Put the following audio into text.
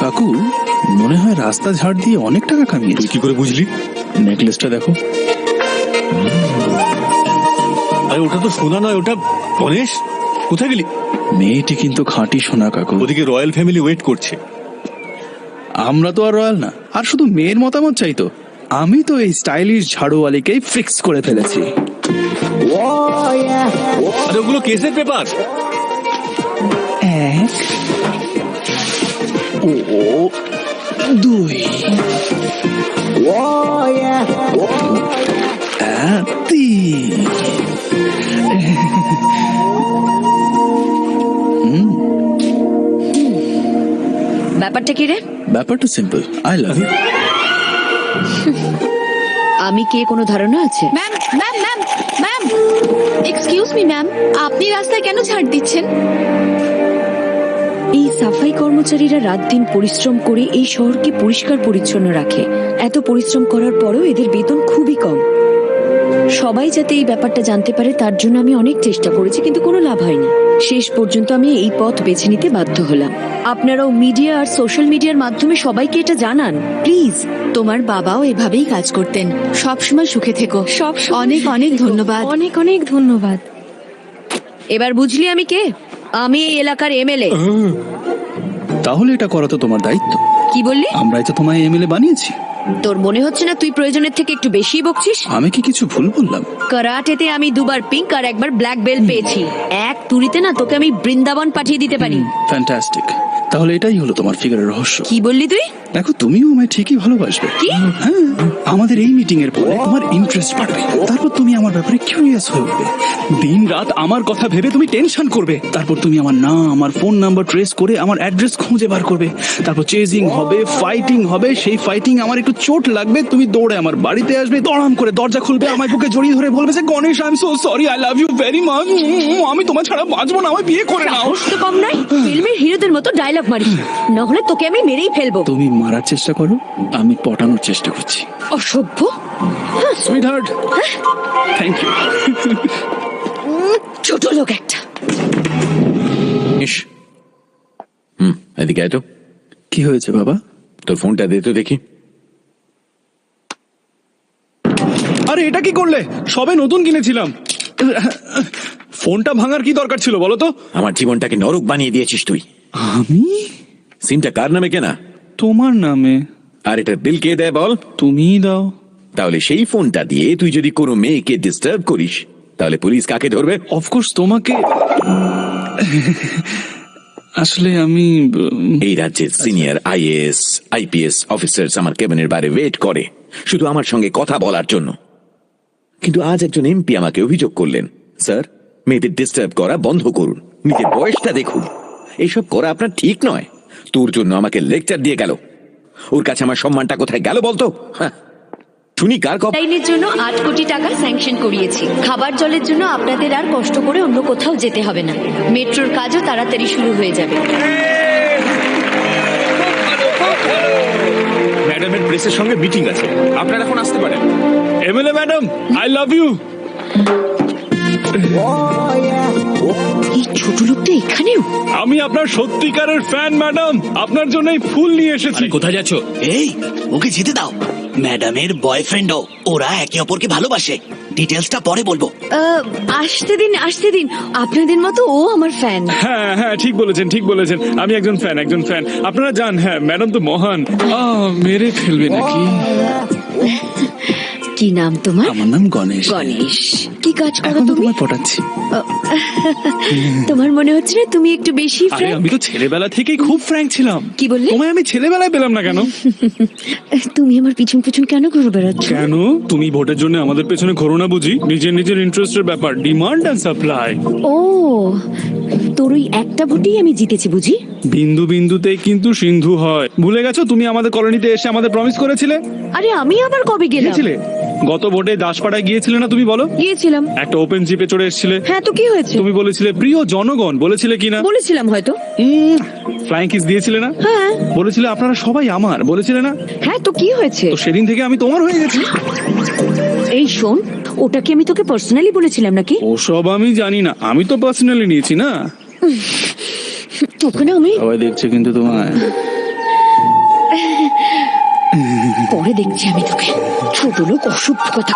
কাকু মনে হয় রাস্তা ঝাড় দিয়ে অনেক টাকা কামিয়েছে। তুই কি করে বুঝলি? নেকলেসটা দেখো। আরে ওটা তো সোনা নয়, ওটা গণেশ। কোথায় গেলি? মেয়েটি কিন্তু খাঁটি সোনা কাকু। ওদিকে রয়্যাল ফ্যামিলি ওয়েট করছে। আমরা তো আর রয়্যাল না, আর শুধু মেয়ের মতামত চাই তো। আমি তো এই স্টাইলিশ ঝাড়ুওয়ালিকেই ফিক্স করে ফেলেছি। আরে ওগুলো কেসের পেপার। এক, ও দুই, তিন। ব্যাপারটা কি রে? ব্যাপারটা সিম্পল, আই লাভ ইউ। আমি কে কোনো ধারণা আছে? Ma'am ma'am ma'am ma'am, excuse me ma'am, আপনি রাস্তায় কেন ছাড় দিচ্ছেন? এই সাফাই কর্মচারীরা রাত দিন পরিশ্রম করে এই শহরকে পরিষ্কার পরিচ্ছন্ন রাখে। এত পরিশ্রম করার পরেও এদের বেতন খুবই কম। সবাই যাতে এই ব্যাপারটা জানতে পারে তার জন্য আমি অনেক চেষ্টা করেছি, কিন্তু কোনো লাভ হয়নি। শেষ পর্যন্ত আমি এই পথ বেছে নিতে বাধ্য হলাম। আপনারাও মিডিয়া আর সোশ্যাল মিডিয়ার মাধ্যমে সবাইকে এটা জানান প্লিজ। তোমার বাবাও এভাবেই কাজ করতেন। সব সময় সুখে থেকো। অনেক অনেক ধন্যবাদ। অনেক অনেক ধন্যবাদ। এবার বুঝলি আমি কে? আমি এই এলাকার এমএলএ। তাহলে এটা করা তো তোমার দায়িত্ব। কি বললি? আমরাই তো তোমায় এমএলএ বানিয়েছি। তোর মনে হচ্ছে না তুই প্রয়োজনের থেকে একটু বেশি বকছিস? আমি কি কিছু ভুল বললাম? কারাটেতে আমি 2 বার পিঙ্ক আর 1 বার ব্ল্যাক বেল্ট পেয়েছি। এক তুড়িতে না তোকে আমি বৃন্দাবন পাঠিয়ে দিতে পারি। ফ্যান্টাস্টিক। তাহলে এটাই হলো তোমার ফিগারের রহস্য। কি বললি তুই? দেখো, তুমিও আমায় ঠিকই ভালোবাসবে। কি? হ্যাঁ, আমাদের এই মিটিং এর পরে তোমার ইন্টারেস্ট বাড়বে। তারপর তুমি আমার ব্যাপারে কিউরিয়াস হয়ে উঠবে। দিন রাত আমার কথা ভেবে তুমি টেনশন করবে। তারপর তুমি আমার নাম, আমার ফোন নাম্বার ট্রেস করে আমার অ্যাড্রেস খুঁজে বার করবে। তারপর চেজিং হবে, ফাইটিং হবে। সেই ফাইটিং আমার একটু চোট লাগবে, তুমি দৌড়ে আমার বাড়িতে আসবে, দড়াম করে দরজা খুলবে, আমার বুকে জড়িয়ে ধরে বলবে যে Ganesh, I am so sorry, I love you very much, আমি তোমার ছাড়া বাঁচবো না, আমায় বিয়ে করে নাও। সাহস তো কম নয়, ফিল্মের হিরোদের মতো ডায়লগ মারিস, না হলে তোকে আমি মেরেই ফেলবো। তুমি মারার চেষ্টা করো, আমি পটানোর চেষ্টা করছি। অসভ্য। Sweetheart, thank you. ছোট লোক একটা। এদিকে আয় তো। কি হয়েছে বাবা? তোর ফোনটা দে তো দেখি। আরে এটা কি করলে? সবে নতুন কিনেছিলাম। ফোনটা ভাঙার কি দরকার ছিল বলো তো? আমার জীবনটাকে নরক বানিয়ে দিয়েছিস তুই। আমি? সিমটা কার নামে কেনা? তোমার নামে। আর এটা বিল কে দেয় বল? তুমিই দাও। তাহলে সেই ফোনটা দিয়ে তুই যদি কোনো মেয়েকে ডিস্টার্ব করিস তাহলে পুলিশ কাকে ধরবে? অফকোর্স তোমাকে। আসলে আমি এই রাজ্যের সিনিয়র আইএএস আইপিএস অফিসার্স আমার কেবিনের বাইরে ওয়েট করে শুধু আমার সঙ্গে কথা বলার জন্য। কিন্তু আজ একজন এমপি আমাকে অভিযোগ করলেন, স্যার মেয়েদের ডিস্টার্ব করা বন্ধ করুন, নিজের বয়সটা দেখুন, এইসব করা আপনার ঠিক নয়। তোর জন্য আমাকে লেকচার দিয়ে গেল। ওর কাছে আমার সম্মানটা কোথায় গেল বলতো? শুনি কার কথা। লাইনের জন্য 8 কোটি টাকা স্যাংশন করিয়েছি। খাবার জলের জন্য আপনাদের আর কষ্ট করে অন্য কোথাও যেতে হবে না। মেট্রোর কাজও তাড়াতাড়ি শুরু হয়ে যাবে। ম্যাডামের প্রেসের সঙ্গে মিটিং আছে, আপনারা এখন আসতে পারেন। MLA madam, I love you. এই ছোট লোকটা এখানেও? আমি আপনার সত্যিকারের ফ্যান ম্যাডাম, আপনার জন্যই ফুল নিয়ে এসেছি। কোথায় যাচ্ছ? এই ওকে যেতে দাও। ম্যাডামের বয়ফ্রেন্ডও, ওরা একে অপরকে ভালোবাসে। ডিটেলসটা পরে বলবো। আসতে দিন, আসতে দিন। আপনাদের মতো ও আমার ফ্যান। হ্যাঁ হ্যাঁ, ঠিক বলেছেন, ঠিক বলেছেন। আমি একজন ফ্যান, একজন ফ্যান। আপনারা জান, হ্যাঁ ম্যাডাম তো মহান। মেরে ফেলবে নাকি? কি নাম তোমার? আমার নাম গণেশ। গণেশ। কি কাজ করো এখন তো তুমি? তোমায় পটাচ্ছি। তোমার মনে হচ্ছে না তুমি একটু বেশি আরে ফ্র্যাঙ্ক? আমি তো ছেলেবেলা থেকেই খুব ফ্র্যাঙ্ক ছিলাম। কি বললে? তোমায় আমি ছেলেবেলায় পেলাম না কেন? তুমি আমার পিছন পিছন কেন ঘুরে বেড়াচ্ছ? কেন? তুমি ভোটের জন্য আমাদের পেছনে ঘোরো না বুঝি? নিজের নিজের ইন্টারেস্টের ব্যাপার, ডিমান্ড এন্ড সাপ্লাই। ও, তোর ওই একটা ভোটেই আমি জিতেছি বুঝি? বিন্দু বিন্দুতে কিন্তু সিন্ধু হয়। ভুলে গেছো? তুমি আমাদের কলোনিতে এসে আমাদের প্রমিস করেছিলে। আরে আমি আবার কবে গেলাম? গিয়েছিলে গত ভোটে দাসপাড়ায় গিয়েছিলে না তুমি? বলো। গিয়েছিলাম। একটা ওপেন জিপে চড়ে এসেছিলে। হ্যাঁ, তো কি হয়েছে? তুমি বলেছিলে প্রিয় জনগণ, বলেছিলে কিনা? বলেছিলাম হয়তো। ফ্লাইং কিস দিয়েছিলে না? হ্যাঁ। বলেছিলে আপনারা সবাই আমার, বলেছিলে না? হ্যাঁ, তো কি হয়েছে? তো সেদিন থেকে আমি তোমার হয়ে গেছি। এই শোন, ওটা কি আমি তোকে পার্সোনালি বলেছিলাম নাকি? ওসব আমি জানি না, আমি তো পার্সোনালি নিয়েছি না। তোকে না আমি। সবাই দেখছে কিন্তু তোমায়। পরে দেখছি আমি তোকে ছোট লোক অসভ্য কথা